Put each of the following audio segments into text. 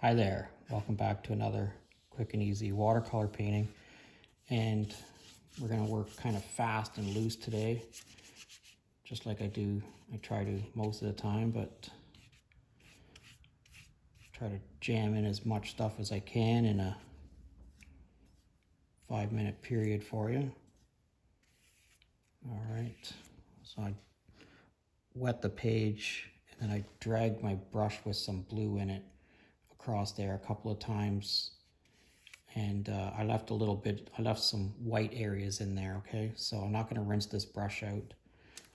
Hi there, welcome back to another quick and easy watercolor painting. And we're gonna work kind of fast and loose today, just like I try to most of the time, but try to jam in as much stuff as I can in a 5-minute period for you. All right, so I wet the page and then I drag my brush with some blue in it across there a couple of times, and I left some white areas in there. Okay, so I'm not going to rinse this brush out.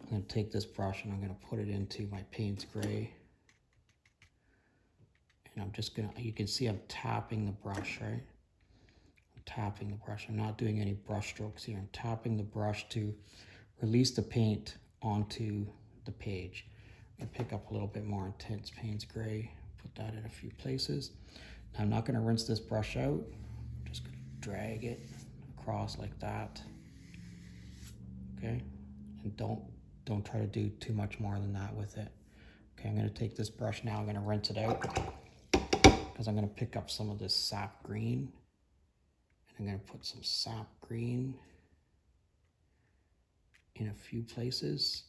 I'm going to take this brush and I'm going to put it into my Payne's gray, and I'm just going to, you can see I'm tapping the brush, right? I'm tapping the brush. I'm not doing any brush strokes here. I'm tapping the brush to release the paint onto the page. I'm going to pick up a little bit more intense Payne's gray, put that in a few places. Now, I'm not going to rinse this brush out. I'm just going to drag it across like that. Okay, and don't try to do too much more than that with it. Okay, I'm going to take this brush now. I'm going to rinse it out because I'm going to pick up some of this sap green, and I'm going to put some sap green in a few places.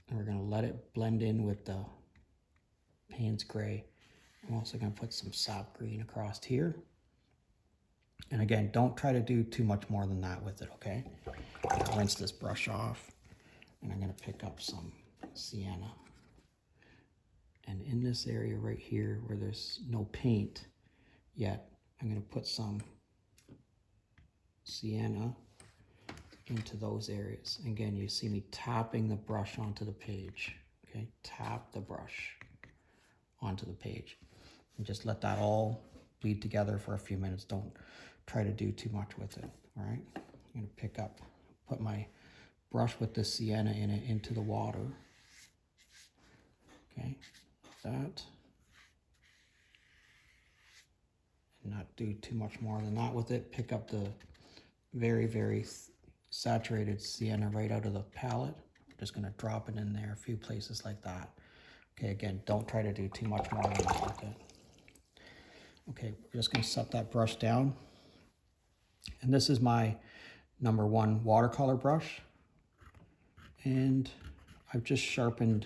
And we're going to let it blend in with the Payne's gray. I'm also going to put some sap green across here. And again, don't try to do too much more than that with it, okay? Rinse this brush off, and I'm going to pick up some sienna. And in this area right here where there's no paint yet, I'm going to put some sienna into those areas. Again, you see me tapping the brush onto the page, okay? Tap the brush onto the page and just let that all bleed together for a few minutes. Don't try to do too much with it, all right? I'm gonna put my brush with the sienna in it into the water, okay, like that. And not do too much more than that with it. Pick up the very saturated sienna right out of the palette. I'm just gonna drop it in there a few places like that. Okay, again, don't try to do too much more than that with it. Okay, we're just gonna set that brush down. And this is my #1 watercolor brush. And I've just sharpened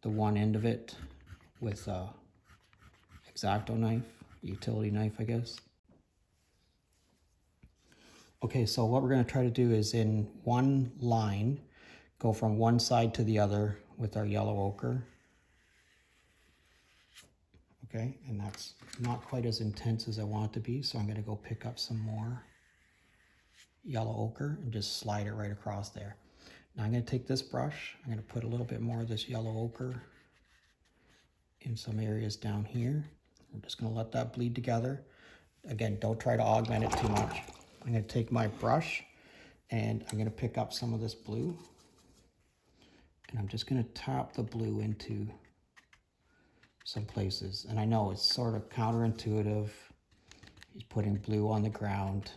the one end of it with a X-Acto knife, utility knife, I guess. Okay, so what we're gonna try to do is in one line, go from one side to the other with our yellow ochre. Okay, and that's not quite as intense as I want it to be, so I'm gonna go pick up some more yellow ochre and just slide it right across there. Now I'm gonna take this brush, I'm gonna put a little bit more of this yellow ochre in some areas down here. I'm just gonna let that bleed together. Again, don't try to augment it too much. I'm gonna take my brush and I'm gonna pick up some of this blue, and I'm just gonna tap the blue into some places. And I know it's sort of counterintuitive. He's putting blue on the ground,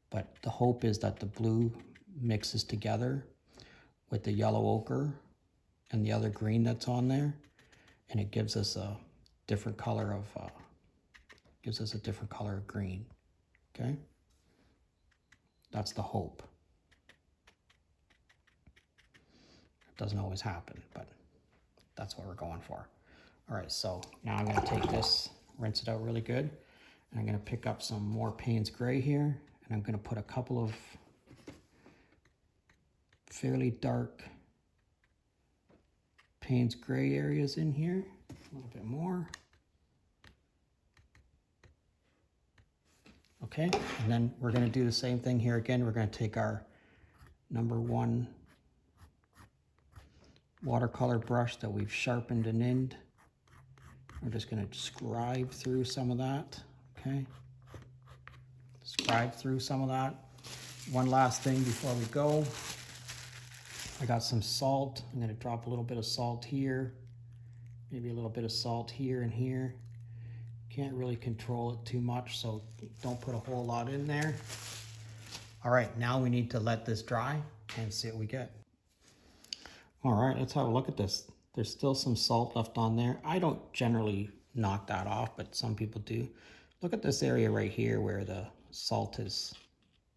but the hope is that the blue mixes together with the yellow ochre and the other green that's on there, and it gives us a different color of green. Okay, that's the hope. It doesn't always happen, but that's what we're going for. All right, so now I'm gonna take this, rinse it out really good, and I'm gonna pick up some more Payne's gray here, and I'm gonna put a couple of fairly dark Payne's gray areas in here, a little bit more. Okay, and then we're gonna do the same thing here again. We're gonna take our #1 watercolor brush that we've sharpened and ended. We're just gonna scribe through some of that, okay? Scribe through some of that. One last thing before we go. I got some salt. I'm gonna drop a little bit of salt here, maybe a little bit of salt here and here. Can't really control it too much, so don't put a whole lot in there. All right, now we need to let this dry and see what we get. All right, let's have a look at this. There's still some salt left on there. I don't generally knock that off, but some people do. Look at this area right here where the salt has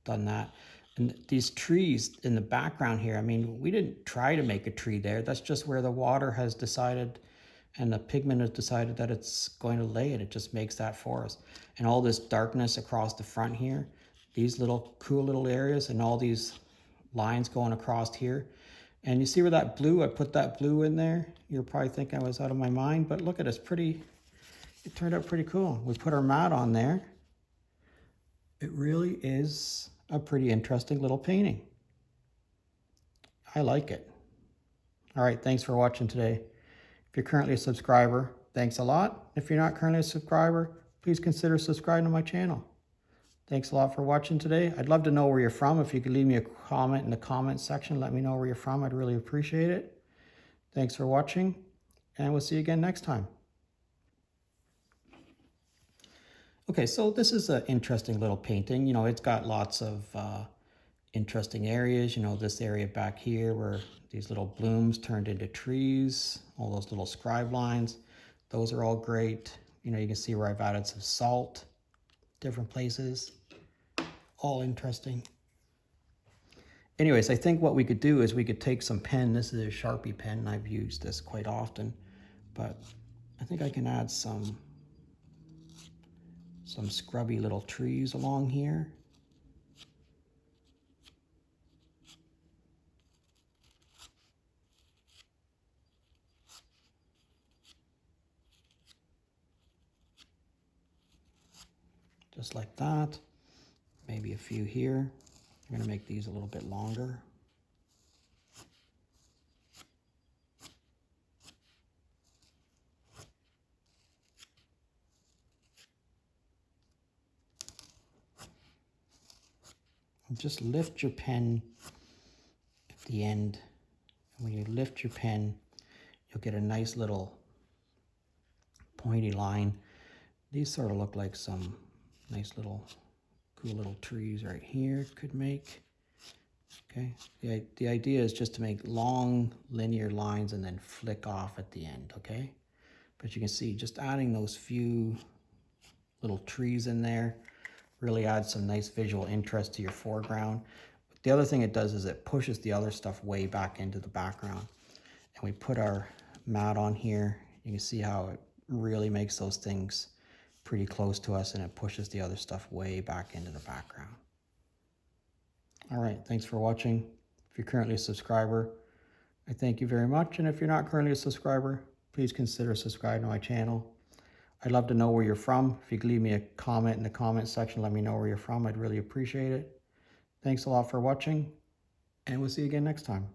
done that. And these trees in the background here, I mean, we didn't try to make a tree there. That's just where the water has decided and the pigment has decided that it's going to lay it. It just makes that for us. And all this darkness across the front here, these little cool little areas and all these lines going across here. And you see where that blue, I put that blue in there. You're probably thinking I was out of my mind, but look at it, it turned out pretty cool. We put our mat on there. It really is a pretty interesting little painting. I like it. All right, thanks for watching today. If you're currently a subscriber, thanks a lot. If you're not currently a subscriber, please consider subscribing to my channel. Thanks a lot for watching today. I'd love to know where you're from. If you could leave me a comment in the comments section, let me know where you're from. I'd really appreciate it. Thanks for watching, and we'll see you again next time. Okay, so this is an interesting little painting. You know, it's got lots of interesting areas. You know, this area back here where these little blooms turned into trees, all those little scribe lines, those are all great. You know, you can see where I've added some salt, different places, all interesting. Anyways, I think what we could do is we could take some pen. This is a Sharpie pen, and I've used this quite often, but I think I can add some scrubby little trees along here. Just like that. Maybe a few here. I'm going to make these a little bit longer. And just lift your pen at the end. And when you lift your pen, you'll get a nice little pointy line. These sort of look like some nice little cool little trees right here could make. Okay, the idea is just to make long linear lines and then flick off at the end, okay? But you can see just adding those few little trees in there really adds some nice visual interest to your foreground. But the other thing it does is it pushes the other stuff way back into the background. And we put our mat on here. You can see how it really makes those things pretty close to us, and it pushes the other stuff way back into the background. All right, thanks for watching. If you're currently a subscriber, I thank you very much. And if you're not currently a subscriber, please consider subscribing to my channel. I'd love to know where you're from. If you could leave me a comment in the comment section, let me know where you're from. I'd really appreciate it. Thanks a lot for watching, and we'll see you again next time.